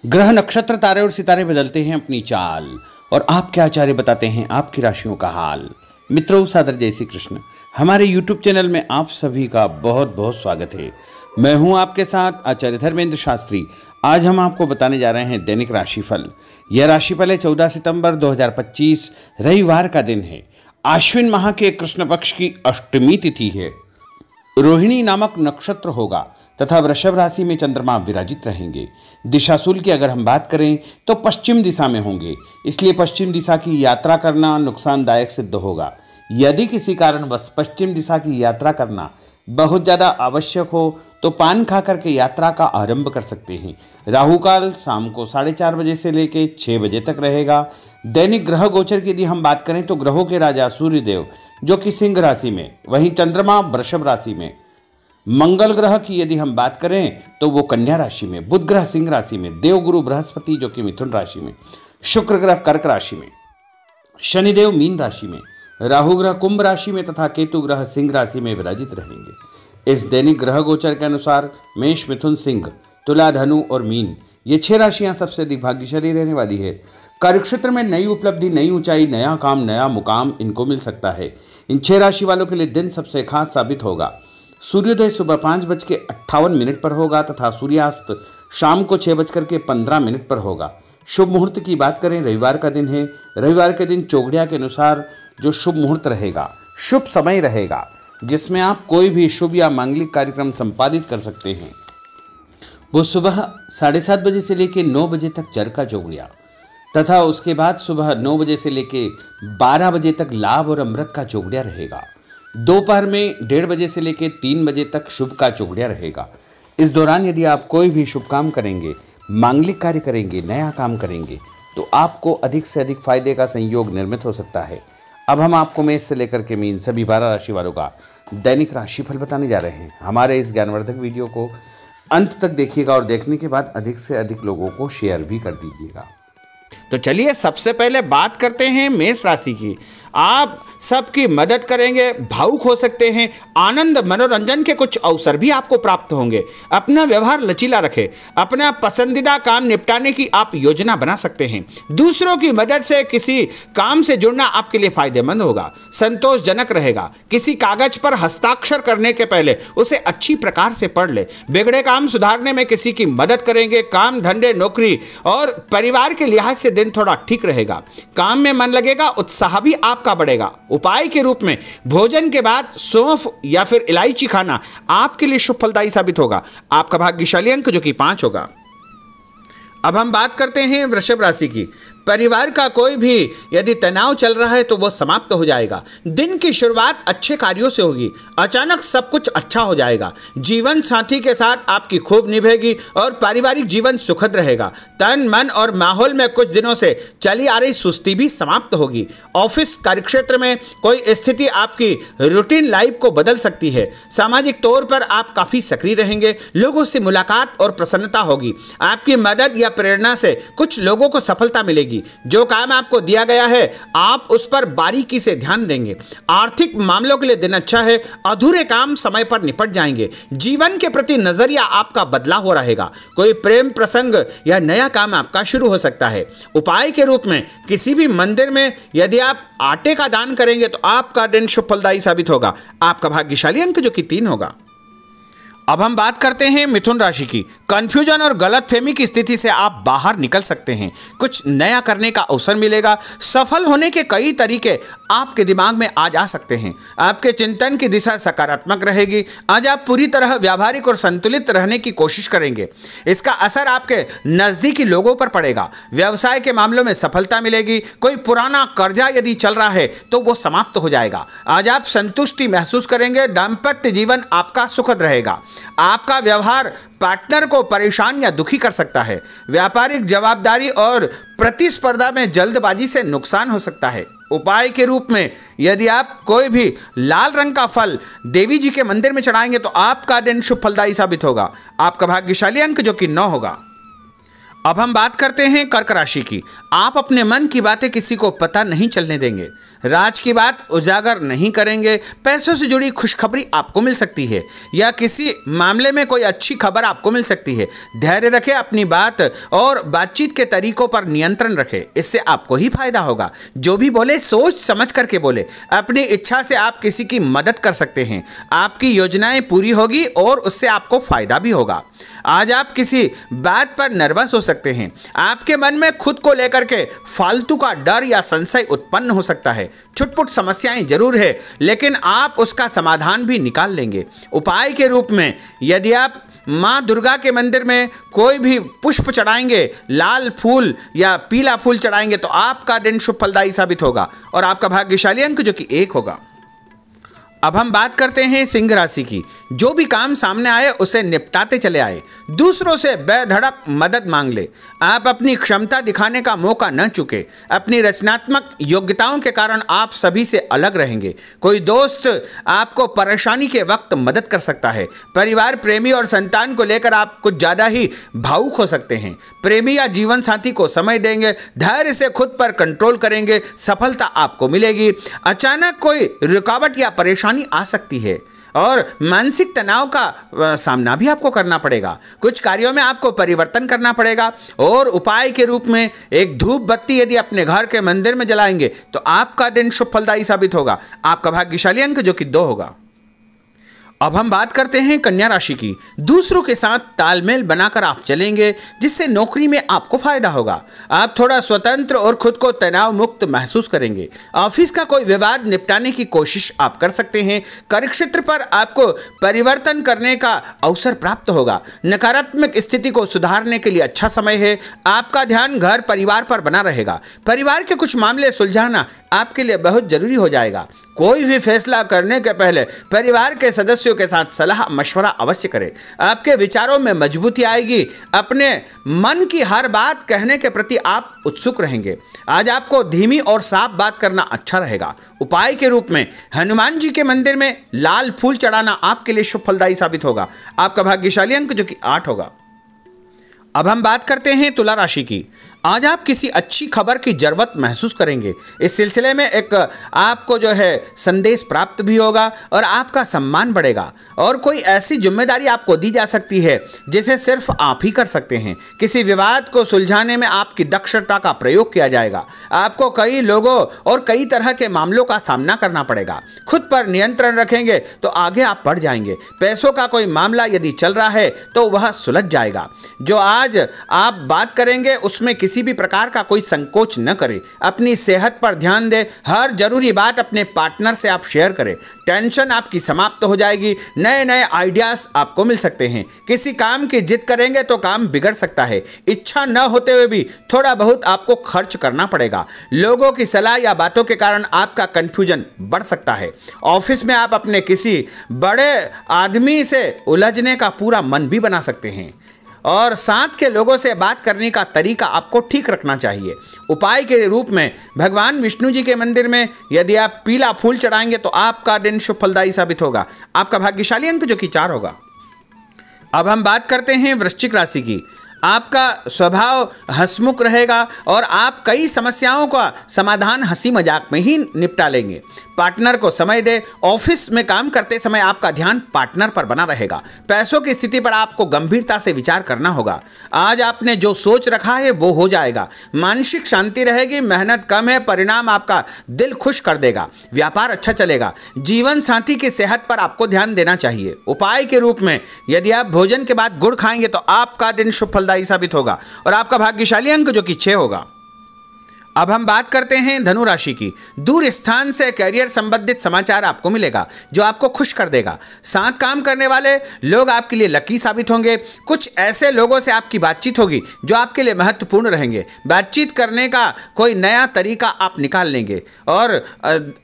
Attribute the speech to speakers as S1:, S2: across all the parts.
S1: ग्रह नक्षत्र तारे और सितारे बदलते हैं अपनी चाल और आपके आचार्य बताते हैं आपकी राशियों का हाल। मित्रों, सादर जय श्री कृष्ण। हमारे YouTube चैनल में आप सभी का बहुत बहुत स्वागत है। मैं हूं आपके साथ आचार्य धर्मेंद्र शास्त्री। आज हम आपको बताने जा रहे हैं दैनिक राशिफल। यह राशिफल है 14 सितंबर 2025 रविवार का दिन है। आश्विन माह के कृष्ण पक्ष की अष्टमी तिथि है। रोहिणी नामक नक्षत्र होगा तथा वृषभ राशि में चंद्रमा विराजित रहेंगे। दिशाशूल की अगर हम बात करें तो पश्चिम दिशा में होंगे, इसलिए पश्चिम दिशा की यात्रा करना नुकसानदायक सिद्ध होगा। यदि किसी कारणवश पश्चिम दिशा की यात्रा करना बहुत ज़्यादा आवश्यक हो तो पान खा करके यात्रा का आरंभ कर सकते हैं। राहु काल शाम को 4:30 बजे से लेकर 6 बजे तक रहेगा। दैनिक ग्रह गोचर की यदि हम बात करें तो ग्रहों के राजा सूर्यदेव जो कि सिंह राशि में, वहीं चंद्रमा वृषभ राशि में। मंगल ग्रह की यदि हम बात करें तो वो कन्या राशि में, बुध ग्रह सिंह राशि में, देवगुरु बृहस्पति जो कि मिथुन राशि में, शुक्र ग्रह कर्क राशि में, शनिदेव मीन राशि में, राहु ग्रह कुंभ राशि में तथा केतु ग्रह सिंह राशि में विराजित रहेंगे। इस दैनिक ग्रह गोचर के अनुसार मेष, मिथुन, सिंह, तुला, धनु और मीन ये 6 राशियां सबसे अधिक भाग्यशाली रहने वाली है। कार्यक्षेत्र में नई उपलब्धि, नई ऊंचाई, नया काम, नया मुकाम इनको मिल सकता है। इन 6 राशि वालों के लिए दिन सबसे खास साबित होगा। सूर्योदय सुबह 5:58 पर होगा तथा सूर्यास्त शाम को 6:15 पर होगा। शुभ मुहूर्त की बात करें, रविवार का दिन है। रविवार के दिन चौघड़िया के अनुसार जो शुभ मुहूर्त रहेगा, शुभ समय रहेगा, जिसमें आप कोई भी शुभ या मांगलिक कार्यक्रम संपादित कर सकते हैं, वो सुबह 7:30 बजे से लेकर 9 बजे तक चरका चौघड़िया तथा उसके बाद सुबह 9 बजे से लेकर 12 बजे तक लाभ और अमृत का चौघड़िया रहेगा। दोपहर में 1:30 बजे से लेकर 3 बजे तक शुभ का चौघड़िया रहेगा। इस दौरान यदि आप कोई भी शुभ काम करेंगे, मांगलिक कार्य करेंगे, नया काम करेंगे तो आपको अधिक से अधिक फायदे का संयोग निर्मित हो सकता है। अब हम आपको मेष से लेकर के मीन सभी 12 राशि वालों का दैनिक राशिफल बताने जा रहे हैं। हमारे इस ज्ञानवर्धक वीडियो को अंत तक देखिएगा और देखने के बाद अधिक से अधिक लोगों को शेयर भी कर दीजिएगा।
S2: तो चलिए सबसे पहले बात करते हैं मेष राशि की। आप सबकी मदद करेंगे, भावुक हो सकते हैं, आनंद मनोरंजन के कुछ अवसर भी आपको प्राप्त होंगे। अपना व्यवहार लचीला रखें, अपना पसंदीदा काम निपटाने की आप योजना बना सकते हैं। दूसरों की मदद से किसी काम से जुड़ना आपके लिए फायदेमंद होगा, संतोषजनक रहेगा। किसी कागज पर हस्ताक्षर करने के पहले उसे अच्छी प्रकार से पढ़ ले। बिगड़े काम सुधारने में किसी की मदद करेंगे। काम, धंधे, नौकरी और परिवार के लिहाज से दिन थोड़ा ठीक रहेगा। काम में मन लगेगा, उत्साह भी आपका बढ़ेगा। उपाय के रूप में भोजन के बाद सौंफ या फिर इलायची खाना आपके लिए शुभ फलदायी साबित होगा। आपका भाग्यशाली अंक जो कि 5 होगा। अब हम बात करते हैं वृषभ राशि की। परिवार का कोई भी यदि तनाव चल रहा है तो वो समाप्त हो जाएगा। दिन की शुरुआत अच्छे कार्यों से होगी। अचानक सब कुछ अच्छा हो जाएगा। जीवन साथी के साथ आपकी खूब निभेगी और पारिवारिक जीवन सुखद रहेगा। तन, मन और माहौल में कुछ दिनों से चली आ रही सुस्ती भी समाप्त होगी। ऑफिस कार्यक्षेत्र में कोई स्थिति आपकी रूटीन लाइफ को बदल सकती है। सामाजिक तौर पर आप काफी सक्रिय रहेंगे। लोगों से मुलाकात और प्रसन्नता होगी। आपकी मदद या प्रेरणा से कुछ लोगों को सफलता मिलेगी। जो काम आपको दिया गया है आप उस पर बारीकी से ध्यान देंगे। आर्थिक मामलों के लिए दिन अच्छा है। अधूरे काम समय पर निपट जाएंगे। जीवन के प्रति नजरिया आपका बदलाव हो रहेगा। कोई प्रेम प्रसंग या नया काम आपका शुरू हो सकता है। उपाय के रूप में किसी भी मंदिर में यदि आप आटे का दान करेंगे तो आपका दिन शुभ फलदायी साबित होगा। आपका भाग्यशाली अंक जो कि 3 होगा। अब हम बात करते हैं मिथुन राशि की। कंफ्यूजन और गलतफहमी की स्थिति से आप बाहर निकल सकते हैं। कुछ नया करने का अवसर मिलेगा। सफल होने के कई तरीके आपके दिमाग में आ जा सकते हैं। आपके चिंतन की दिशा सकारात्मक रहेगी। आज आप पूरी तरह व्यावहारिक और संतुलित रहने की कोशिश करेंगे। इसका असर आपके नजदीकी लोगों पर पड़ेगा। व्यवसाय के मामलों में सफलता मिलेगी। कोई पुराना कर्जा यदि चल रहा है तो वो समाप्त हो जाएगा। आज आप संतुष्टि महसूस करेंगे। दाम्पत्य जीवन आपका सुखद रहेगा। आपका व्यवहार पार्टनर को परेशान या दुखी कर सकता है। व्यापारिक जवाबदारी और प्रतिस्पर्धा में जल्दबाजी से नुकसान हो सकता है। उपाय के रूप में यदि आप कोई भी लाल रंग का फल देवी जी के मंदिर में चढ़ाएंगे तो आपका दिन शुभ फलदायी साबित होगा। आपका भाग्यशाली अंक जो कि 9 होगा। अब हम बात करते हैं कर्क राशि की। आप अपने मन की बातें किसी को पता नहीं चलने देंगे। राज की बात उजागर नहीं करेंगे। पैसों से जुड़ी खुशखबरी आपको मिल सकती है या किसी मामले में कोई अच्छी खबर आपको मिल सकती है। धैर्य रखें, अपनी बात और बातचीत के तरीकों पर नियंत्रण रखें, इससे आपको ही फायदा होगा। जो भी बोले सोच समझ करके बोले। अपनी इच्छा से आप किसी की मदद कर सकते हैं, आपकी योजनाएं पूरी होगी और उससे आपको फायदा भी होगा। आज आप किसी बात पर नर्वस हो सकते हैं। आपके मन में खुद को लेकर के फालतू का डर या संशय उत्पन्न हो सकता है। छुटपुट समस्याएं जरूर है, लेकिन आप उसका समाधान भी निकाल लेंगे। उपाय के रूप में यदि आप माँ दुर्गा के मंदिर में कोई भी पुष्प चढ़ाएंगे, लाल फूल या पीला फूल चढ़ाएंगे, तो आपका दिन शुभ फलदायी साबित होगा और आपका भाग्यशाली अंक जो कि 1 होगा। अब हम बात करते हैं सिंह राशि की। जो भी काम सामने आए उसे निपटाते चले आए, दूसरों से बेधड़क मदद मांग ले। आप अपनी क्षमता दिखाने का मौका न चुके। अपनी रचनात्मक योग्यताओं के कारण आप सभी से अलग रहेंगे। कोई दोस्त आपको परेशानी के वक्त मदद कर सकता है। परिवार, प्रेमी और संतान को लेकर आप कुछ ज़्यादा ही भावुक हो सकते हैं। प्रेमी या जीवन साथी को समय देंगे, धैर्य से खुद पर कंट्रोल करेंगे, सफलता आपको मिलेगी। अचानक कोई रुकावट या परेशानी आ सकती है और मानसिक तनाव का सामना भी आपको करना पड़ेगा। कुछ कार्यों में आपको परिवर्तन करना पड़ेगा और उपाय के रूप में एक धूप बत्ती यदि अपने घर के मंदिर में जलाएंगे तो आपका दिन शुभ फलदायी साबित होगा। आपका भाग्यशाली अंक जो कि 2 होगा। अब हम बात करते हैं कन्या राशि की। दूसरों के साथ तालमेल बनाकर आप चलेंगे, जिससे नौकरी में आपको फायदा होगा। आप थोड़ा स्वतंत्र और खुद को तनाव मुक्त महसूस करेंगे। ऑफिस का कोई विवाद निपटाने की कोशिश आप कर सकते हैं। कार्यक्षेत्र पर आपको परिवर्तन करने का अवसर प्राप्त होगा। नकारात्मक स्थिति को सुधारने के लिए अच्छा समय है। आपका ध्यान घर परिवार पर बना रहेगा। परिवार के कुछ मामले सुलझाना आपके लिए बहुत जरूरी हो जाएगा। कोई भी फैसला करने के पहले परिवार के सदस्यों के साथ सलाह मशवरा अवश्य करें। आपके विचारों में मजबूती आएगी। अपने मन की हर बात कहने के प्रति आप उत्सुक रहेंगे। आज आपको धीमी और साफ बात करना अच्छा रहेगा। उपाय के रूप में हनुमान जी के मंदिर में लाल फूल चढ़ाना आपके लिए शुभ फलदायी साबित होगा। आपका भाग्यशाली अंक जो कि 8 होगा। अब हम बात करते हैं तुला राशि की। आज आप किसी अच्छी खबर की जरूरत महसूस करेंगे। इस सिलसिले में एक आपको जो है संदेश प्राप्त भी होगा और आपका सम्मान बढ़ेगा और कोई ऐसी जिम्मेदारी आपको दी जा सकती है जिसे सिर्फ आप ही कर सकते हैं। किसी विवाद को सुलझाने में आपकी दक्षता का प्रयोग किया जाएगा। आपको कई लोगों और कई तरह के मामलों का सामना करना पड़ेगा। खुद पर नियंत्रण रखेंगे तो आगे आप बढ़ जाएंगे। पैसों का कोई मामला यदि चल रहा है तो वह सुलझ जाएगा। जो आज आप बात करेंगे उसमें किसी भी प्रकार का कोई संकोच न करें। अपनी सेहत पर ध्यान दें। हर जरूरी बात अपने पार्टनर से आप शेयर करें। टेंशन आपकी समाप्त हो जाएगी। नए नए आइडियाज आपको मिल सकते हैं। किसी काम की जिद करेंगे तो काम बिगड़ सकता है। इच्छा न होते हुए भी थोड़ा बहुत आपको खर्च करना पड़ेगा। लोगों की सलाह या बातों के कारण आपका कंफ्यूजन बढ़ सकता है। ऑफिस में आप अपने किसी बड़े आदमी से उलझने का पूरा मन भी बना सकते हैं और साथ के लोगों से बात करने का तरीका आपको ठीक रखना चाहिए। उपाय के रूप में भगवान विष्णु जी के मंदिर में यदि आप पीला फूल चढ़ाएंगे तो आपका दिन शुभ फलदायी साबित होगा। आपका भाग्यशाली अंक जो कि 4 होगा। अब हम बात करते हैं वृश्चिक राशि की। आपका स्वभाव हंसमुख रहेगा और आप कई समस्याओं का समाधान हंसी मजाक में ही निपटा लेंगे। पार्टनर को समय दे। ऑफिस में काम करते समय आपका ध्यान पार्टनर पर बना रहेगा। पैसों की स्थिति पर आपको गंभीरता से विचार करना होगा। आज आपने जो सोच रखा है वो हो जाएगा। मानसिक शांति रहेगी। मेहनत कम है, परिणाम आपका दिल खुश कर देगा। व्यापार अच्छा चलेगा। जीवन साथी की सेहत पर आपको ध्यान देना चाहिए। उपाय के रूप में यदि आप भोजन के बाद गुड़ खाएंगे तो आपका दिन शुभ फलदायी साबित होगा और आपका भाग्यशाली अंक जो कि 6 होगा। अब हम बात करते हैं धनु राशि की। दूर स्थान से करियर संबंधित समाचार आपको मिलेगा जो आपको खुश कर देगा। साथ काम करने वाले लोग आपके लिए लकी साबित होंगे। कुछ ऐसे लोगों से आपकी बातचीत होगी जो आपके लिए महत्वपूर्ण रहेंगे। बातचीत करने का कोई नया तरीका आप निकाल लेंगे और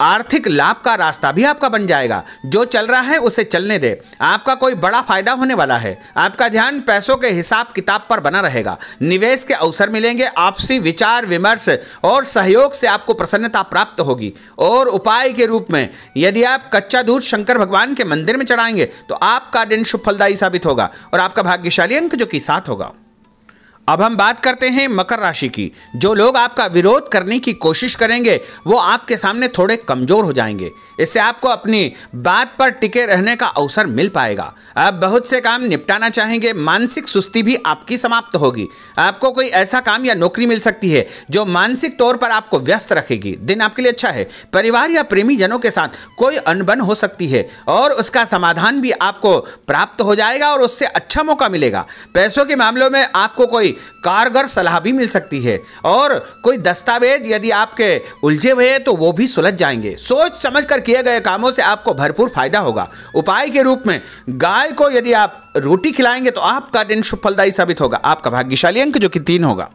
S2: आर्थिक लाभ का रास्ता भी आपका बन जाएगा। जो चल रहा है उसे चलने दे। आपका कोई बड़ा फायदा होने वाला है। आपका ध्यान पैसों के हिसाब किताब पर बना रहेगा। निवेश के अवसर मिलेंगे। आपसी विचार विमर्श और सहयोग से आपको प्रसन्नता प्राप्त होगी। और उपाय के रूप में यदि आप कच्चा दूध शंकर भगवान के मंदिर में चढ़ाएंगे तो आपका दिन शुभ फलदायी साबित होगा और आपका भाग्यशाली अंक जो कि 7 होगा। अब हम बात करते हैं मकर राशि की। जो लोग आपका विरोध करने की कोशिश करेंगे वो आपके सामने थोड़े कमजोर हो जाएंगे। इससे आपको अपनी बात पर टिके रहने का अवसर मिल पाएगा। आप बहुत से काम निपटाना चाहेंगे। मानसिक सुस्ती भी आपकी समाप्त होगी। आपको कोई ऐसा काम या नौकरी मिल सकती है जो मानसिक तौर पर आपको व्यस्त रखेगी। दिन आपके लिए अच्छा है। परिवार या प्रेमी जनों के साथ कोई अनबन हो सकती है और उसका समाधान भी आपको प्राप्त हो जाएगा और उससे अच्छा मौका मिलेगा। पैसों के मामलों में आपको कोई कारगर सलाह भी मिल सकती है और कोई दस्तावेज यदि आपके उलझे हुए हैं तो वो भी सुलझ जाएंगे। सोच समझकर किए गए कामों से आपको भरपूर फायदा होगा। उपाय के रूप में गाय को यदि आप रोटी खिलाएंगे तो आपका दिन शुभ फलदायी साबित होगा। आपका भाग्यशाली अंक जो कि 3 होगा।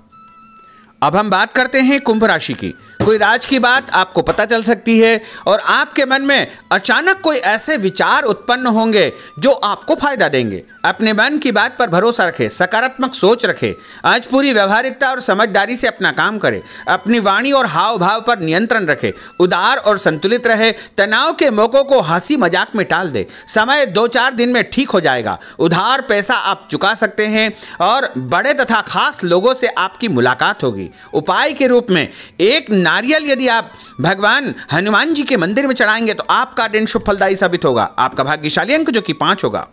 S2: अब हम बात करते हैं कुंभ राशि की। कोई राज की बात आपको पता चल सकती है और आपके मन में अचानक कोई ऐसे विचार उत्पन्न होंगे जो आपको फायदा देंगे। अपने मन की बात पर भरोसा रखें, सकारात्मक सोच रखें। आज पूरी व्यवहारिकता और समझदारी से अपना काम करें। अपनी वाणी और हाव भाव पर नियंत्रण रखें। उदार और संतुलित रहे। तनाव के मौकों को हंसी मजाक में टाल दे। समय 2-4 दिन में ठीक हो जाएगा। उधार पैसा आप चुका सकते हैं और बड़े तथा खास लोगों से आपकी मुलाकात होगी। उपाय के रूप में एक नारियल यदि आप भगवान हनुमान जी के मंदिर में चढ़ाएंगे तो आपका दिन शुभ फलदायी साबित होगा। आपका भाग्यशाली अंक जो कि 5 होगा।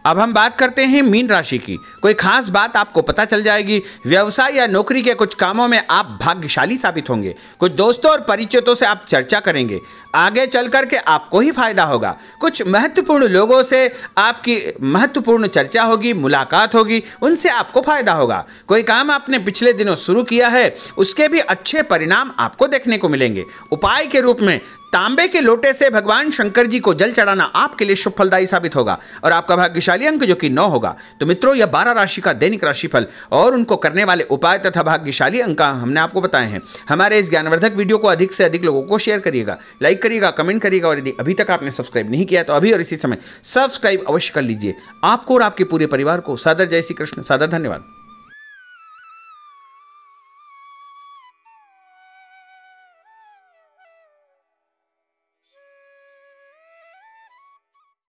S2: अब हम बात करते हैं मीन राशि की। कोई खास बात आपको पता चल जाएगी। व्यवसाय या नौकरी के कुछ कामों में आप भाग्यशाली साबित होंगे। कुछ दोस्तों और परिचितों से आप चर्चा करेंगे। आगे चल करके आपको ही फायदा होगा। कुछ महत्वपूर्ण लोगों से आपकी महत्वपूर्ण चर्चा होगी, मुलाकात होगी, उनसे आपको फायदा होगा। कोई काम आपने पिछले दिनों शुरू किया है उसके भी अच्छे परिणाम आपको देखने को मिलेंगे। उपाय के रूप में तांबे के लोटे से भगवान शंकर जी को जल चढ़ाना आपके लिए शुभ फलदायी साबित होगा और आपका भाग्यशाली अंक जो कि 9 होगा। तो मित्रों, यह 12 राशि का दैनिक राशिफल और उनको करने वाले उपाय तथा भाग्यशाली अंक हमने आपको बताए हैं। हमारे इस ज्ञानवर्धक वीडियो को अधिक से अधिक लोगों को शेयर करिएगा, लाइक करिएगा, कमेंट करिएगा और यदि अभी तक आपने सब्सक्राइब नहीं किया तो अभी और इसी समय सब्सक्राइब अवश्य कर लीजिए। आपको और आपके पूरे परिवार को सादर जय श्री कृष्ण, सादर धन्यवाद।